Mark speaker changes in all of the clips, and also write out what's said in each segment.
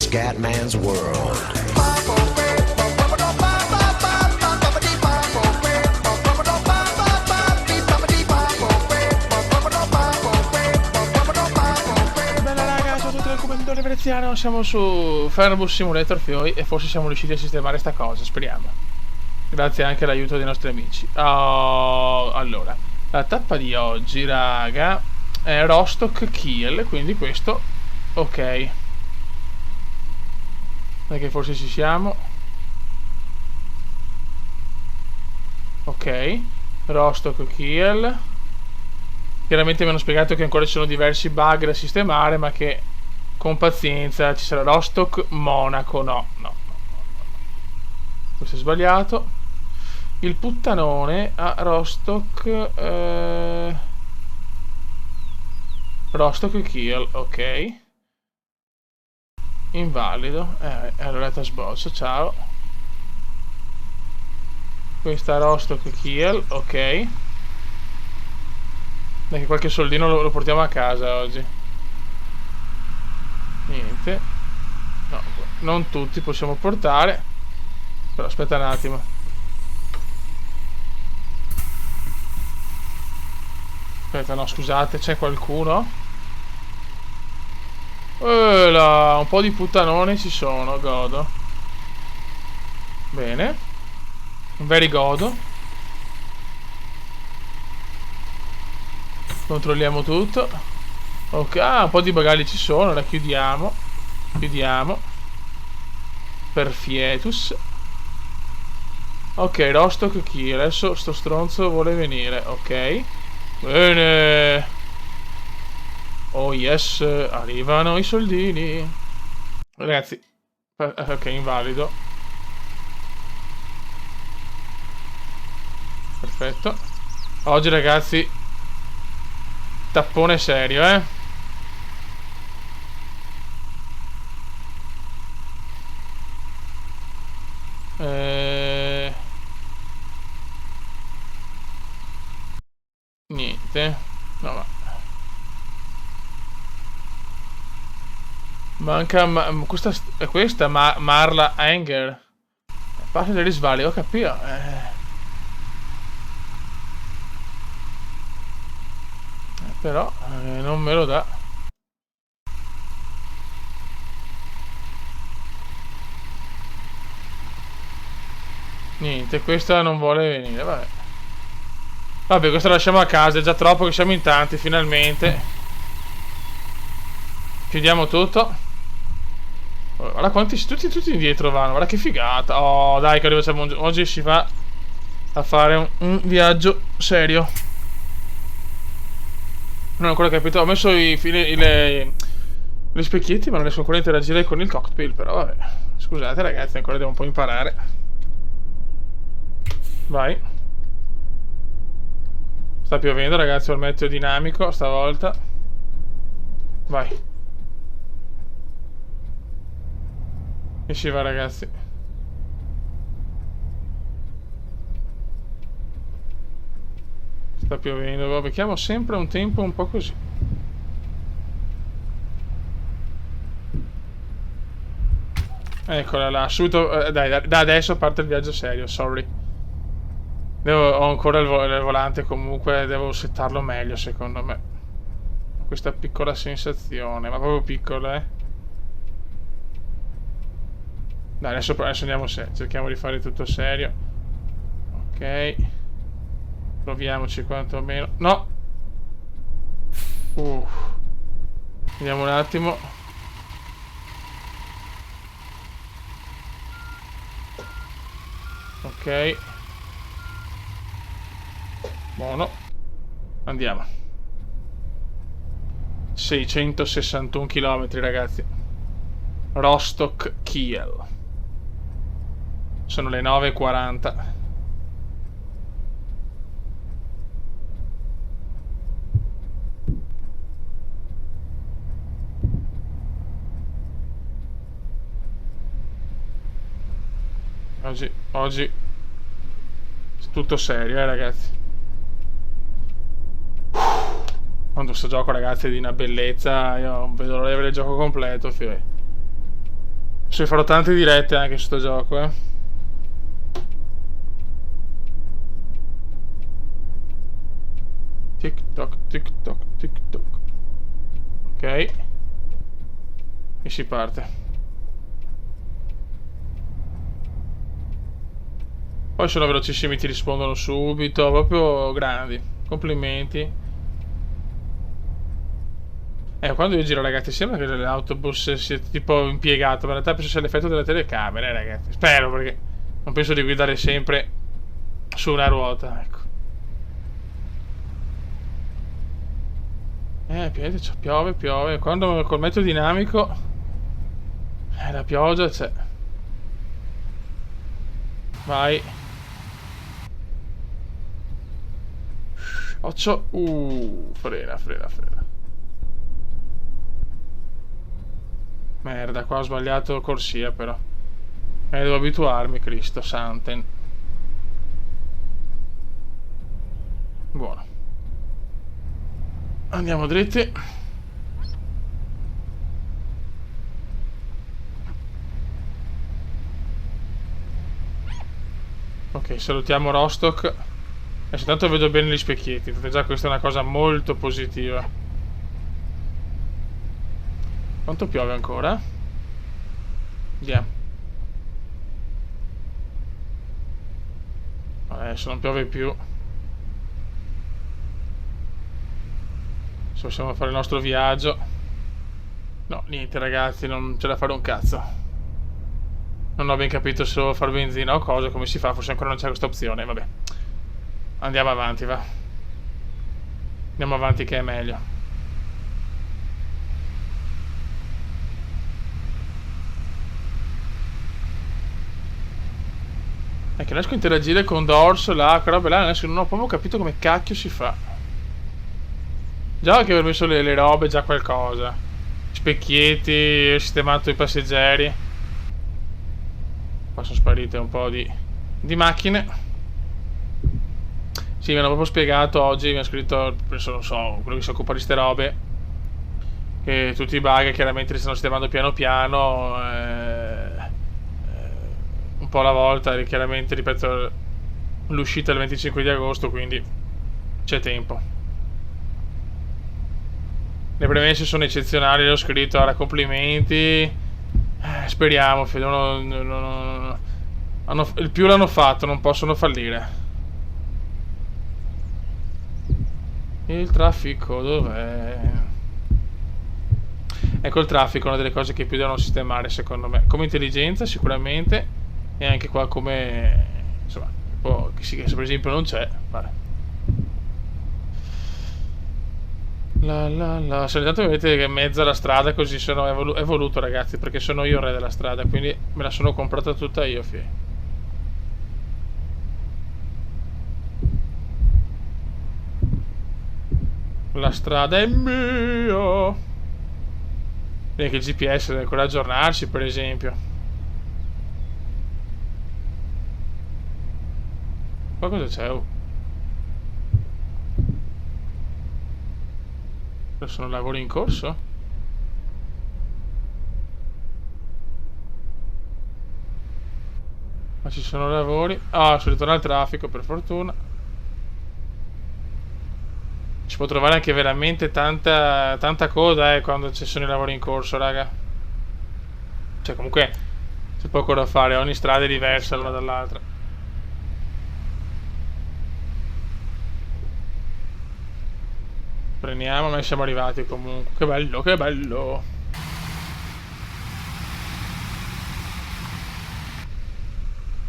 Speaker 1: Scatman's World.
Speaker 2: Bella raga, ciao a tutti del commentatore veneziano, siamo su Fernbus Simulator Fioi e forse siamo riusciti a sistemare sta cosa, speriamo. Grazie anche all'aiuto dei nostri amici. Allora, la tappa di oggi, raga, è Rostock Kiel, quindi questo, ok. Perché forse ci siamo. Ok, Rostock Kiel. Chiaramente mi hanno spiegato che ancora ci sono diversi bug da sistemare, ma che con pazienza ci sarà. Rostock Monaco, no. Questo è sbagliato. Il puttanone a Rostock Rostock Kiel, ok. Invalido. Allora sbozzo, ciao. Questa è Rostock Kiel, ok. Dai che qualche soldino lo portiamo a casa oggi. Niente. No, non tutti possiamo portare. Però aspetta un attimo. Aspetta, no, scusate, c'è qualcuno? Là, un po' di puttanone ci sono, godo. Bene. Very godo. Controlliamo tutto. Ok, un po' di bagagli ci sono, la chiudiamo. Chiudiamo. Perfietus. Ok, Rostock qui. Adesso sto stronzo vuole venire, ok. Bene. Oh yes, arrivano i soldini. Ragazzi, ok, invalido. Perfetto. Oggi ragazzi, tappone serio, Niente. No, ma manca questa Marla Anger. Parte del risvali, ho capito. Però non me lo dà. Niente, questa non vuole venire, vabbè. Vabbè, questa la lasciamo a casa, è già troppo che siamo in tanti, finalmente. Chiudiamo tutto. Guarda quanti, tutti indietro vanno, guarda che figata. Oh, dai, che arriviamo oggi si va a fare un viaggio serio. Non ho ancora capito, ho messo le specchietti, ma non riesco ancora a interagire con il cockpit, però vabbè. Scusate ragazzi, ancora devo un po' imparare. Vai. Sta piovendo ragazzi, ho il meteo dinamico stavolta. Vai. E si va ragazzi. Sta piovendo, becchiamo sempre un tempo un po' così. Eccola là, subito, dai, da adesso parte il viaggio serio, sorry. Ho ancora il volante, comunque devo settarlo meglio secondo me. Questa piccola sensazione, ma proprio piccola, Dai, adesso andiamo serio, cerchiamo di fare tutto serio. Ok. Proviamoci quantomeno. No! Vediamo un attimo. Ok. Buono. Andiamo. 661 km ragazzi. Rostock Kiel. Sono le 9:40. Oggi tutto serio, ragazzi. Quando sto gioco, ragazzi, è di una bellezza. Io non vedo l'ora di avere il gioco completo, fio. Ci farò tante dirette anche su sto gioco, eh. Tic toc, tic toc, tic toc. Ok. E si parte. Poi sono velocissimi, ti rispondono subito, proprio grandi. Complimenti. Quando io giro, ragazzi, sembra che l'autobus sia tipo impiegato, ma in realtà penso sia l'effetto delle telecamere, ragazzi. Spero, perché non penso di guidare sempre su una ruota, ecco. Piove, piove. Quando col mezzo dinamico la pioggia c'è. Vai. Occhio. Frena, frena, frena. Merda, qua ho sbagliato corsia però. Devo abituarmi, Cristo Santen. Buono. Andiamo dritti. Ok, salutiamo Rostock. Adesso tanto vedo bene gli specchietti. Già questa è una cosa molto positiva. Quanto piove ancora? Via. Adesso non piove più. Adesso possiamo fare il nostro viaggio. No, niente ragazzi, non c'è da fare un cazzo. Non ho ben capito se devo fare benzina o cosa, come si fa, forse ancora non c'è questa opzione, vabbè. Andiamo avanti, va. Andiamo avanti che è meglio. È che non riesco a interagire con Dorso là, quella roba là, non ho proprio capito come cacchio si fa. Già che aver messo le robe è già qualcosa. Specchietti, ho sistemato i passeggeri. Qua sono sparite un po' di macchine. Sì, mi hanno proprio spiegato oggi, mi ha scritto, penso, non so, quello che si occupa di ste robe, che tutti i bug chiaramente li stanno sistemando piano piano, un po' alla volta, chiaramente, ripeto, l'uscita è il 25 di agosto, quindi c'è tempo. Le premesse sono eccezionali, le ho scritto, ora complimenti. Speriamo, il più l'hanno fatto, non possono fallire. Il traffico dov'è? Ecco, il traffico è una delle cose che più devono sistemare, secondo me. Come intelligenza, sicuramente. E anche qua come... insomma, che per esempio non c'è. Vale. Se intanto vedete che è mezza la strada, così è voluto, ragazzi, perché sono io il re della strada, quindi me la sono comprata tutta io, fie. La strada è mia. Vedi che il GPS deve ancora aggiornarsi, per esempio. Qua cosa c'è? Sono lavori in corso? Ma ci sono lavori. Ah, sono ritornato al traffico, per fortuna. Si può trovare anche veramente tanta coda, quando ci sono i lavori in corso, raga. Cioè, comunque c'è poco da fare, ogni strada è diversa l'una dall'altra. Prendiamo, ma siamo arrivati comunque. Che bello, che bello.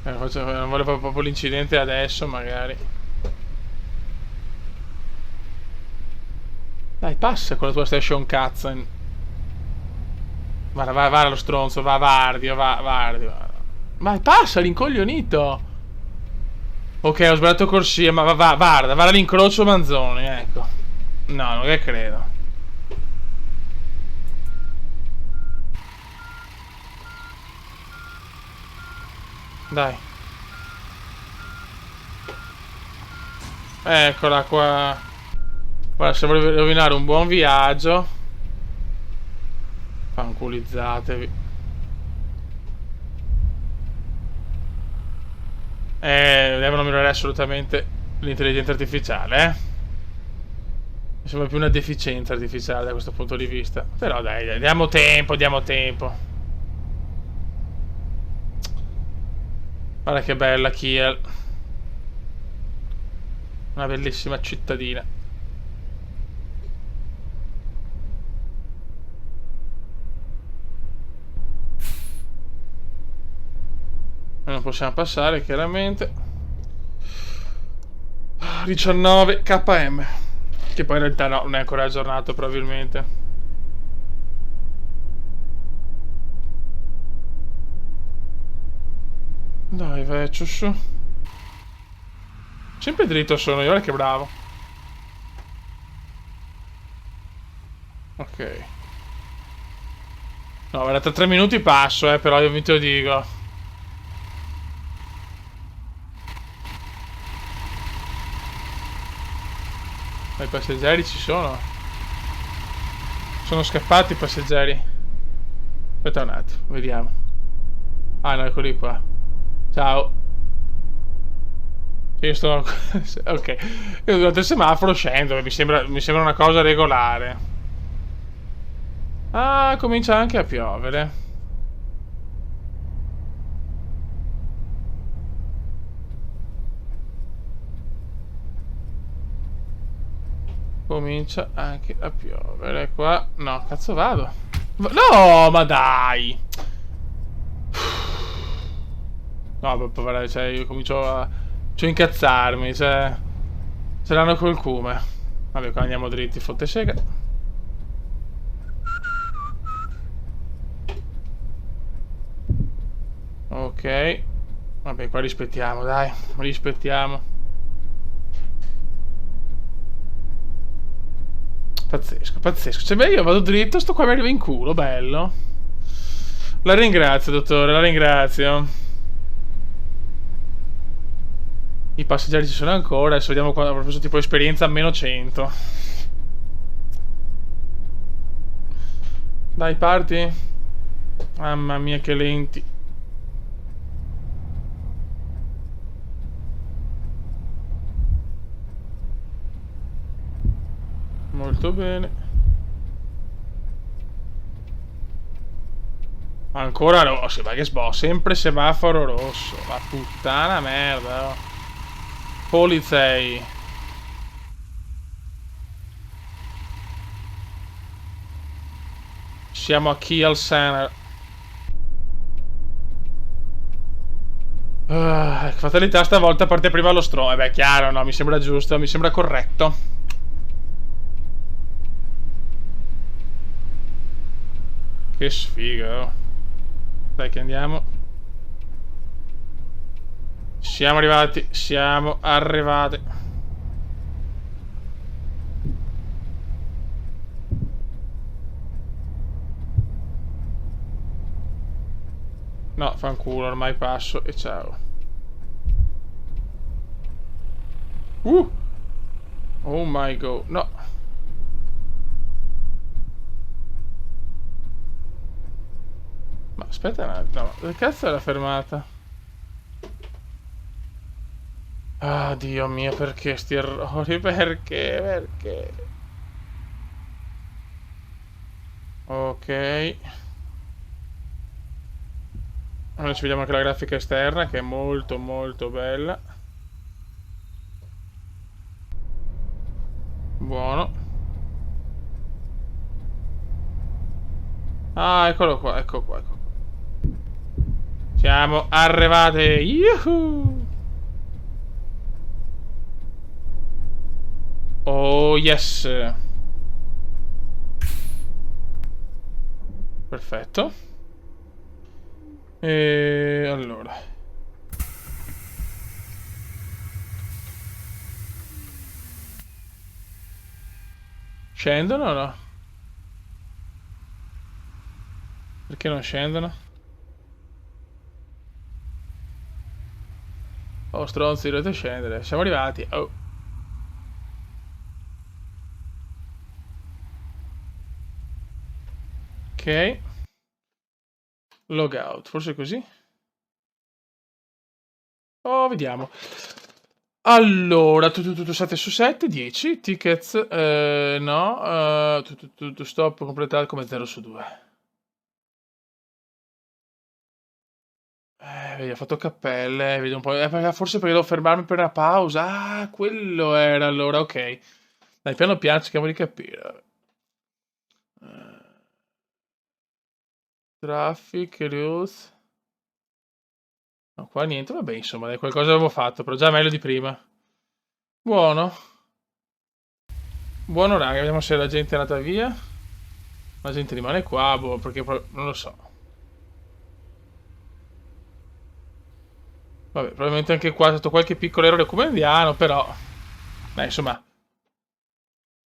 Speaker 2: Non volevo proprio l'incidente adesso, magari. Dai, passa con la tua station cazzo. Va lo stronzo, va Vardio. Ma passa, rincoglionito. Ok, ho sbagliato corsia, ma va all'incrocio Manzoni, ecco. No, non che credo. Dai. Eccola qua. Guarda, se volevi rovinare un buon viaggio, fanculizzatevi. Devono migliorare assolutamente l'intelligenza artificiale, eh. Mi sembra più una deficienza artificiale da questo punto di vista. Però dai, diamo tempo, diamo tempo. Guarda che bella Kiel. Una bellissima cittadina. Non possiamo passare, chiaramente. 19 km. Che poi in realtà no, non è ancora aggiornato probabilmente. Dai, Vecious. Sempre dritto sono io, guarda che bravo. Ok. No, guarda, tra 3 minuti passo, però io vi te lo dico. Ma i passeggeri ci sono. Sono scappati i passeggeri. Aspetta un attimo, vediamo. Ah no, eccoli qua. Ciao. Io sto... ok. Io durante il semaforo scendo, mi sembra una cosa regolare. Ah, comincia anche a piovere. Comincia anche a piovere qua. No, cazzo vado. No, ma dai. No, poverare, cioè, io comincio a... Comincio a incazzarmi, cioè... Ce l'hanno col cume. Vabbè, qua andiamo dritti, fotte sega. Ok. Vabbè, qua rispettiamo, dai. Rispettiamo. Pazzesco, pazzesco. Cioè, beh, io vado dritto, sto qua mi arriva in culo, bello. La ringrazio, dottore, la ringrazio. I passeggeri ci sono ancora, adesso vediamo qua, proprio tipo esperienza meno 100. Dai, parti. Mamma mia, che lenti. Molto bene. Ancora rosso, ma che sempre semaforo rosso. La puttana merda, oh. Polizei. Siamo a Kiel Center. Fatalità stavolta parte prima lo stro. Beh, chiaro, no, mi sembra giusto, mi sembra corretto. Che sfiga, oh. Dai che andiamo. Siamo arrivati, siamo arrivati. No, fanculo, ormai passo e ciao. Oh my god, no. Ma aspetta un attimo, no, dove cazzo è la fermata? Ah, Dio mio, perché sti errori? Perché? Perché? Ok. Ora ci vediamo anche la grafica esterna, che è molto molto bella. Buono. Ah, eccolo qua, ecco qua, ecco qua. Siamo arrivati. Yuhu! Oh, yes. Perfetto. E allora. Scendono o no? Perché non scendono? Oh, stronzi, dovete scendere. Siamo arrivati. Oh. Ok. Logout, forse così? Oh, vediamo. Allora, tu 7 su 7, 10. Tickets, no. Tu stop completato come 0 su 2. Vedi, ha fatto cappelle, vedi un po'. Forse perché devo fermarmi per una pausa. Ah, quello era allora, ok. Dai, piano piano cerchiamo di capire. Traffic, Ruth. No, qua niente, vabbè, insomma, dai, qualcosa avevo fatto, però già meglio di prima. Buono. Buono, raga, vediamo se la gente è andata via. La gente rimane qua, boh, perché non lo so. Vabbè, probabilmente anche qua è stato qualche piccolo errore come indiano, però... Beh, insomma,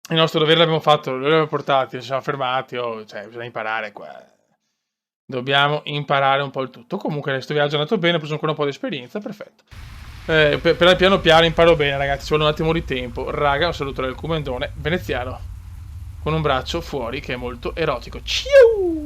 Speaker 2: il nostro dovere l'abbiamo fatto, lo abbiamo portati, ci siamo fermati, cioè, bisogna imparare qua. Dobbiamo imparare un po' il tutto. Comunque, questo viaggio è andato bene, ho preso ancora un po' di esperienza, perfetto. Per piano piano imparo bene, ragazzi, ci vuole un attimo di tempo. Raga, un saluto dal Comendone veneziano, con un braccio fuori che è molto erotico. Ciao!